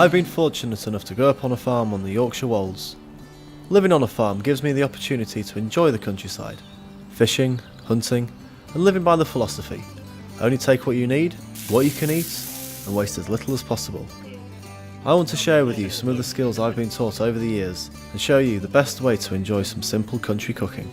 I've been fortunate enough to grow up on a farm on the Yorkshire Wolds. Living on a farm gives me the opportunity to enjoy the countryside, fishing, hunting, and living by the philosophy: only take what you need, what you can eat, and waste as little as possible. I want to share with you some of the skills I've been taught over the years and show you the best way to enjoy some simple country cooking.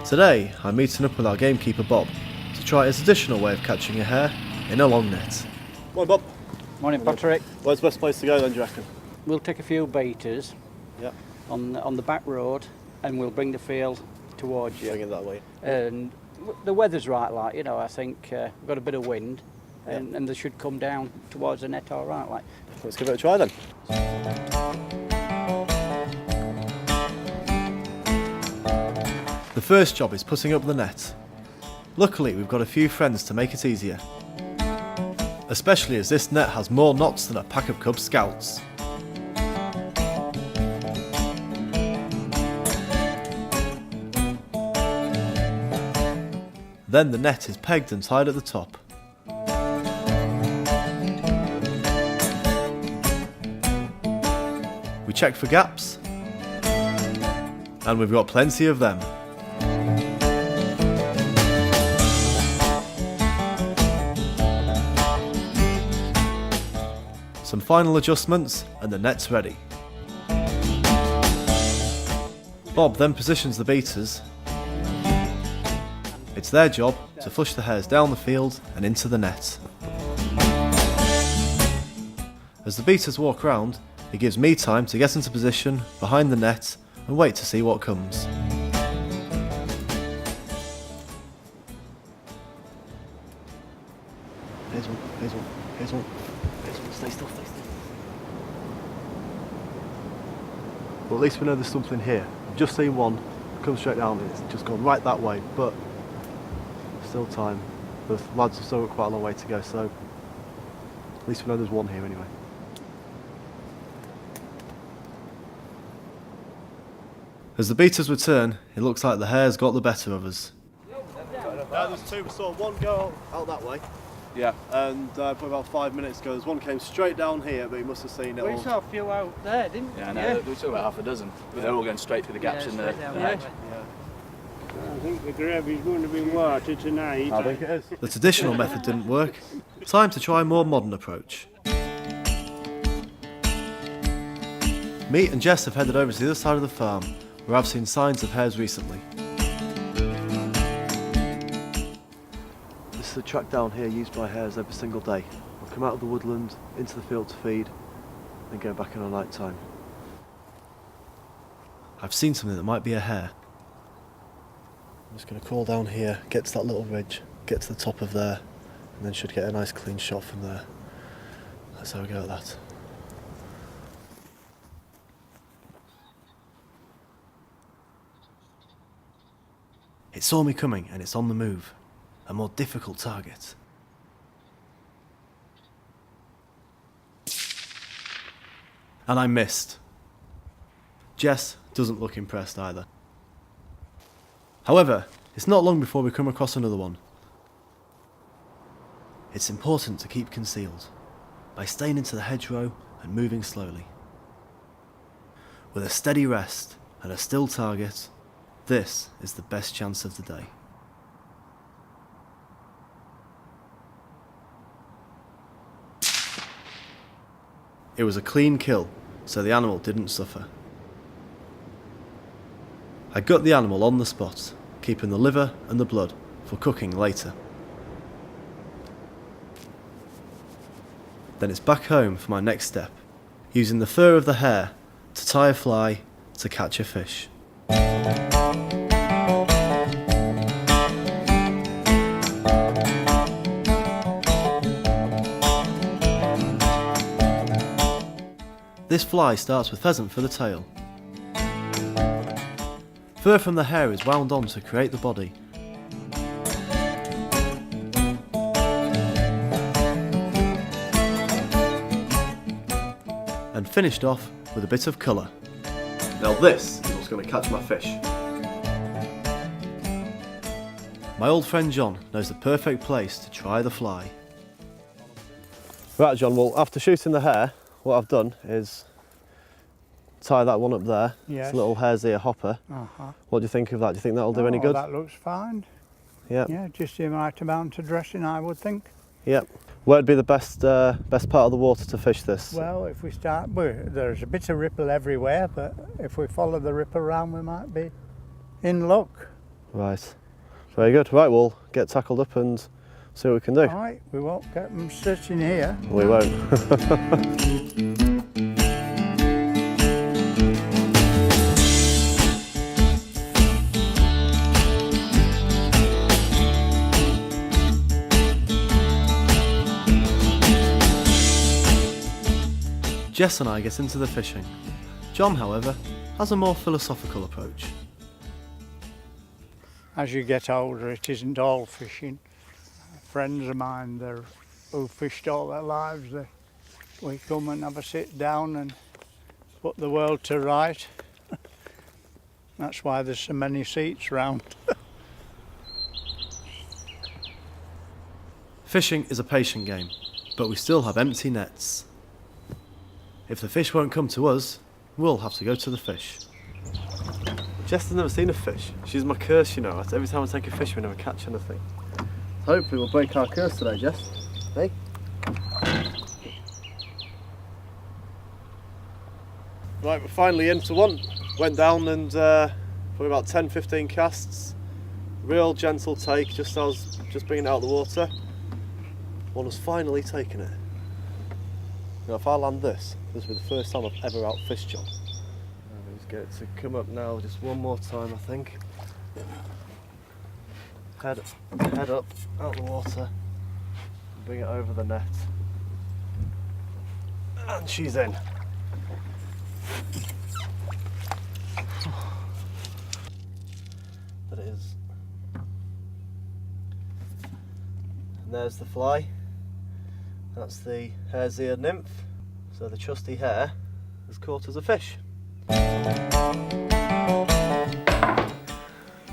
Today, I'm meeting up with our gamekeeper Bob to try his additional way of catching a hare in a long net. Morning, Bob. Morning, Patrick. Where's the best place to go then, do you reckon? We'll take a few baiters on the back road and we'll bring the field towards you. Bring it that way. And the weather's right, like, you know, I think we've got a bit of wind and they should come down towards the net all right, like. Let's give it a try then. The first job is putting up the net. Luckily, we've got a few friends to make it easier. Especially as this net has more knots than a pack of Cub Scouts. Then the net is pegged and tied at the top. We check for gaps, and we've got plenty of them. Some final adjustments and the net's ready. Bob then positions the beaters. It's their job to flush the hares down the field and into the net. As the beaters walk around, it gives me time to get into position behind the net and wait to see what comes. Here's one. Stay still. Well, at least we know there's something here. I've just seen one come straight down and it's just gone right that way, but still time. The lads have still got quite a long way to go, so at least we know there's one here anyway. As the beaters return, it looks like the hares got the better of us. There's two. We saw one go out that way. Yeah. And probably about 5 minutes ago, there's one came straight down here, but he must have seen it all. We saw a few out there, didn't we? Yeah, no, we saw about half a dozen. But they're all going straight through the gaps in the hedge. I think the gravy's going to be water tonight. I think it is. The traditional method didn't work. Time to try a more modern approach. Me and Jess have headed over to the other side of the farm, where I've seen signs of hares recently. This is a track down here used by hares every single day. They'll come out of the woodland, into the field to feed, then go back in at night time. I've seen something that might be a hare. I'm just going to crawl down here, get to that little ridge, get to the top of there, and then should get a nice clean shot from there. Let's have a go at that. It saw me coming and it's on the move. A more difficult target. And I missed. Jess doesn't look impressed either. However, it's not long before we come across another one. It's important to keep concealed by staying into the hedgerow and moving slowly. With a steady rest and a still target, this is the best chance of the day. It was a clean kill, so the animal didn't suffer. I gut the animal on the spot, keeping the liver and the blood for cooking later. Then it's back home for my next step, using the fur of the hare to tie a fly to catch a fish. This fly starts with pheasant for the tail. Fur from the hare is wound on to create the body. And finished off with a bit of colour. Now this is what's going to catch my fish. My old friend John knows the perfect place to try the fly. Right, John, well, after shooting the hare, what I've done is tie that one up there. Yes. It's a little hare's ear hopper. What do you think of that? Do you think that'll do any good? That looks fine. Yep. Yeah, just the right amount of dressing, I would think. Yep. Where'd be the best part of the water to fish this? Well, if we start, there's a bit of ripple everywhere, but if we follow the ripple round, we might be in luck. Right. Very good. Right, we'll get tackled up and see what we can do. All right, we won't get them sitting here. We won't. Jess and I get into the fishing. John, however, has a more philosophical approach. As you get older, it isn't all fishing. Friends of mine, who fished all their lives, we come and have a sit down and put the world to right. That's why there's so many seats round. Fishing is a patient game, but we still have empty nets. If the fish won't come to us, we'll have to go to the fish. Jess has never seen a fish. She's my curse, you know. Every time I take a fish, we never catch anything. Hopefully we'll break our curse today, Jess. Hey? Right, we're finally into one. Went down and probably about 10-15 casts. Real gentle take, just as just bringing it out of the water. One has finally taken it. Now if I land this will be the first time I've ever outfished John. Let's get it to come up now just one more time, I think. Head up, out the water, bring it over the net. And she's in. That it is. And there's the fly. That's the hare's ear nymph. So the trusty hare is caught as a fish.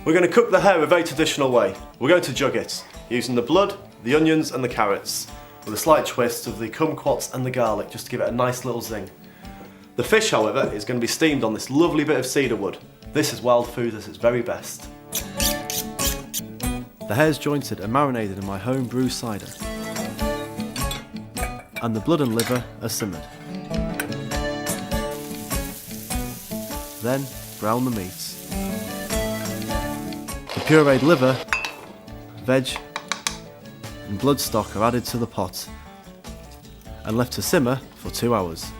We're going to cook the hare a very traditional way. We're going to jug it, using the blood, the onions and the carrots, with a slight twist of the kumquats and the garlic, just to give it a nice little zing. The fish, however, is going to be steamed on this lovely bit of cedar wood. This is wild food at its very best. The hare's jointed and marinated in my home brew cider, and the blood and liver are simmered. Then brown the meat. The pureed liver, veg and blood stock are added to the pot and left to simmer for 2 hours.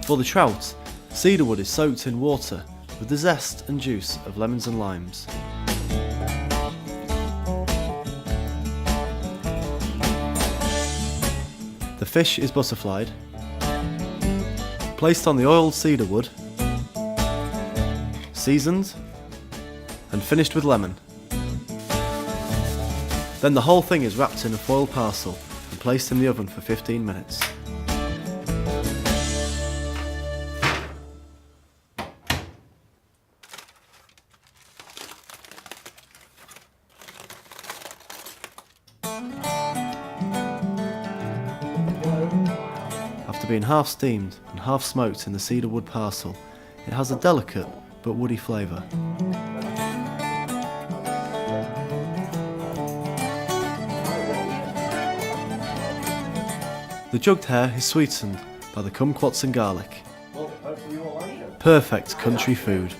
For the trout, cedar wood is soaked in water with the zest and juice of lemons and limes. The fish is butterflied, placed on the oiled cedar wood, seasoned and finished with lemon. Then the whole thing is wrapped in a foil parcel and placed in the oven for 15 minutes. After being half steamed and half smoked in the cedar wood parcel, it has a delicate but woody flavour. The jugged hare is sweetened by the kumquats and garlic. Perfect country food.